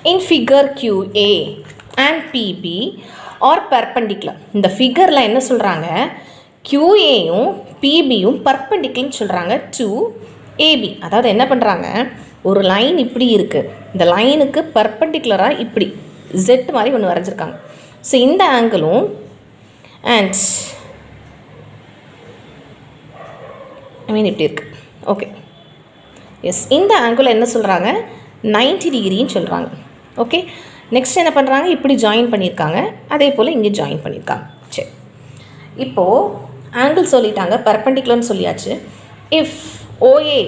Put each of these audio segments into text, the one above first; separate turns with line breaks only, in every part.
In figure QA and PB are perpendicular. இந்த ஃபிகரில் என்ன சொல்கிறாங்க, QAயும் PBயும் பர்பண்டிகுலர்னு சொல்கிறாங்க டு AB. அதாவது என்ன பண்ணுறாங்க, ஒரு லைன் இப்படி இருக்குது, இந்த லைனுக்கு பர்பண்டிகுலராக இப்படி Z மாதிரி ஒன்று வரைஞ்சிருக்காங்க. ஸோ இந்த ஆங்கிளும் அண்ட் இப்படி இருக்குது. ஓகே, எஸ், இந்த ஆங்கிள் என்ன சொல்கிறாங்க, 90 டிகிரின்னு சொல்கிறாங்க. ஓகே, நெக்ஸ்ட் என்ன பண்ணுறாங்க, இப்படி ஜாயின் பண்ணியிருக்காங்க, அதே போல் இங்கே ஜாயின் பண்ணியிருக்காங்க. சரி, இப்போது ஆங்கிள் சொல்லிட்டாங்க, பர்பண்டிகுலர்னு சொல்லியாச்சு. இஃப் OA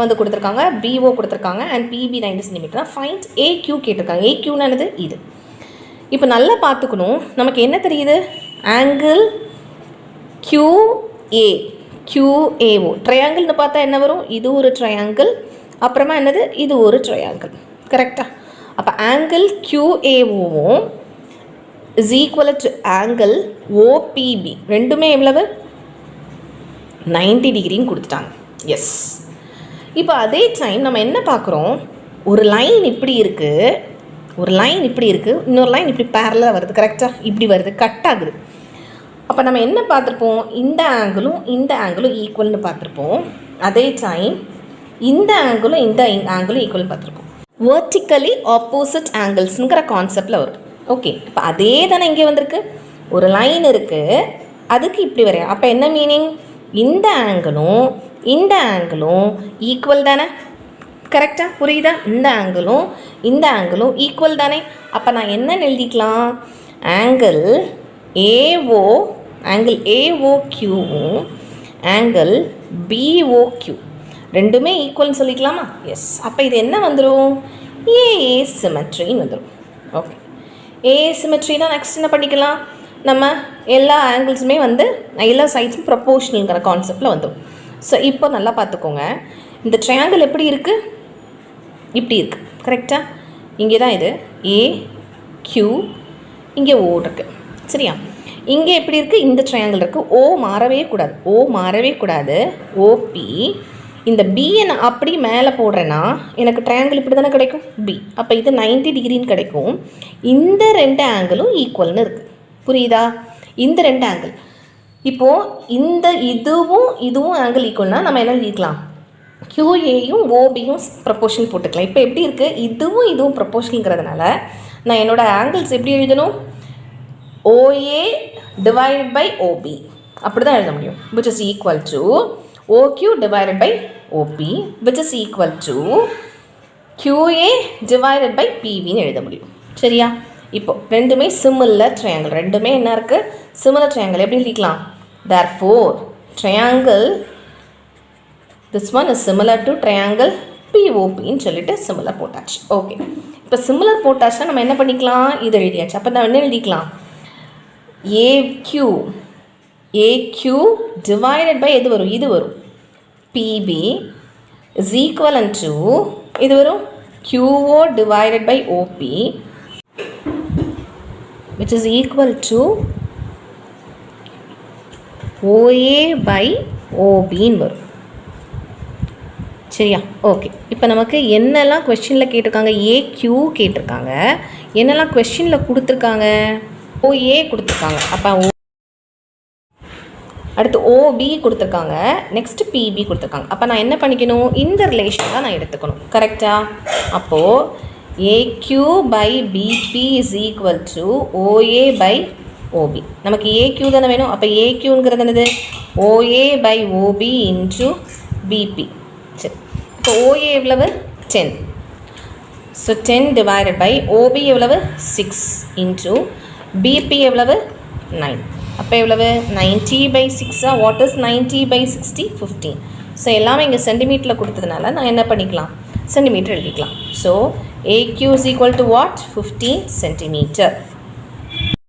வந்து கொடுத்துருக்காங்க, BO கொடுத்துருக்காங்க and PB 90 centimetre. Find AQ கேட்டிருக்காங்க. AQன்னு என்னது, இது. இப்போ நல்லா பார்த்துக்கணும், நமக்கு என்ன தெரியுது, ஆங்கிள் QAO ட்ரையாங்கிள்னு பார்த்தா என்ன வரும், இது ஒரு ட்ரையாங்கிள், அப்புறமா என்னது, இது ஒரு ட்ரையாங்கிள். கரெக்டாக? அப்போ ஆங்கிள் QAOவும் is equal to angle OPB, ரெண்டுமே எவ்வளவு, 90 டிகிரின்னு கொடுத்துட்டாங்க. எஸ். இப்போ அதே டைம் நம்ம என்ன பார்க்குறோம், ஒரு லைன் இப்படி இருக்குது, ஒரு லைன் இப்படி இருக்குது, இன்னொரு லைன் இப்படி பேரலாக வருது. கரெக்டாக? இப்படி வருது, கட் ஆகுது. அப்போ நம்ம என்ன பார்த்துருப்போம், இந்த ஆங்கிளும் ஈக்குவல்னு பார்த்துருப்போம். அதே டைம் இந்த ஆங்கிளும் ஈக்குவல்னு பார்த்துருப்போம். வெர்டிக்கலி ஆப்போசிட் ஆங்கிள்ஸுங்கிற கான்செப்டில் வரும். ஓகே, இப்போ அதே தானே இங்கே வந்திருக்கு, ஒரு லைன் இருக்குது, அதுக்கு இப்படி வரையும். அப்போ என்ன மீனிங், இந்த ஆங்கிளும் ஈக்குவல் தானே. கரெக்டாக? புரியுதா? இந்த ஆங்கிளும் ஈக்குவல் தானே. அப்போ நான் என்ன எழுதிக்கலாம், ஆங்கிள் AOQவும் ஆங்கிள் BOQ ரெண்டுமே ஈக்குவல்னு சொல்லிக்கலாமா? எஸ். அப்போ இது என்ன வந்துடும், AA சிமெட்ரின்னு வந்துடும். ஓகே, AA சிமெட்ரினா நெக்ஸ்ட் என்ன பண்ணிக்கலாம், நம்ம எல்லா ஆங்கிள்ஸுமே வந்து எல்லா சைட்ஸும் ப்ரொப்போர்ஷனல்ங்கிற கான்செப்டில் வந்துடும். ஸோ இப்போ நல்லா பார்த்துக்கோங்க, இந்த ட்ரையாங்கிள் எப்படி இருக்குது, இப்படி இருக்குது. கரெக்டாக? இங்கே தான் இது AQ, இங்கே O இருக்குது. சரியா? இங்கே எப்படி இருக்குது, இந்த ட்ரையாங்கிள் இருக்குது, O மாறவே கூடாது, OP. இந்த பியை நான் அப்படி மேலே போடுறேன்னா எனக்கு ட்ரையாங்கிள் இப்படி தானே கிடைக்கும், B. அப்போ இது 90 டிகிரின்னு கிடைக்கும். இந்த ரெண்டு ஆங்கிளும் ஈக்குவல்னு இருக்குது. புரியுதா? இந்த ரெண்டு ஆங்கிள். இப்போது இதுவும் ஆங்கிள் ஈக்குவல்னா நம்ம என்ன எழுதிக்கலாம், QAயும் OBயும் ப்ரொப்போர்ஷன் போட்டுக்கலாம். இப்போ எப்படி இருக்குது, இதுவும் ப்ரொப்போர்ஷனுங்கிறதுனால நான் என்னோடய ஆங்கிள்ஸ் எப்படி எழுதணும், OA divided by OB அப்படி தான் எழுத முடியும், which is equal to OQ divided by OP, which is equal to QA divided by PBன்னு எழுத முடியும். சரியா? இப்போ ரெண்டுமே சிமிலர் ட்ரையாங்கிள், ரெண்டுமே என்ன இருக்குது, சிமிலர் ட்ரையாங்கிள். எப்படி எழுதிக்கலாம், therefore triangle this one is similar to triangle POPன்னு சொல்லிட்டு சிமிலர் போட்டாச்சு. ஓகே, இப்போ சிமிலர் போட்டாச்சுன்னா நம்ம என்ன பண்ணிக்கலாம், இது எழுதியாச்சு. அப்போ நான் என்ன எழுதிக்கலாம், AQ divided by எது வரும், இது வரும், PB is equivalent to இது வரும், QO divided by OP, which is equal to OA by OBன்னு வரும். சரியா? ஓகே, இப்போ நமக்கு என்னெல்லாம் கொஸ்டினில் கேட்டிருக்காங்க, AQ கேட்டிருக்காங்க, என்னெல்லாம் கொஸ்டினில் கொடுத்துருக்காங்க, OA கொடுத்துருக்காங்க, அப்போ அடுத்து OB கொடுத்துருக்காங்க, நெக்ஸ்ட்டு PB கொடுத்துருக்காங்க. அப்போ நான் என்ன பண்ணிக்கணும், இந்த ரிலேஷன் தான் நான் எடுத்துக்கணும். கரெக்டாக? அப்போது AQ by BP is equal to OA by OB. நமக்கு AQ தானே வேணும். அப்போ AQங்கிறது என்னது, OA by OB into BP. சரி, இப்போ OA எவ்வளவு, 10. ஸோ 10 divided by OB எவ்வளவு, 6 into BP எவ்வளவு, 9. அப்போ எவ்வளவு, 90 by 6. What is 90 by 60? 15. So எல்லாமே இங்கே சென்டிமீட்டரில் கொடுத்ததுனால நான் என்ன பண்ணிக்கலாம், சென்டிமீட்டர் எழுதிக்கலாம். So AQ is equal to what, 15 centimeter.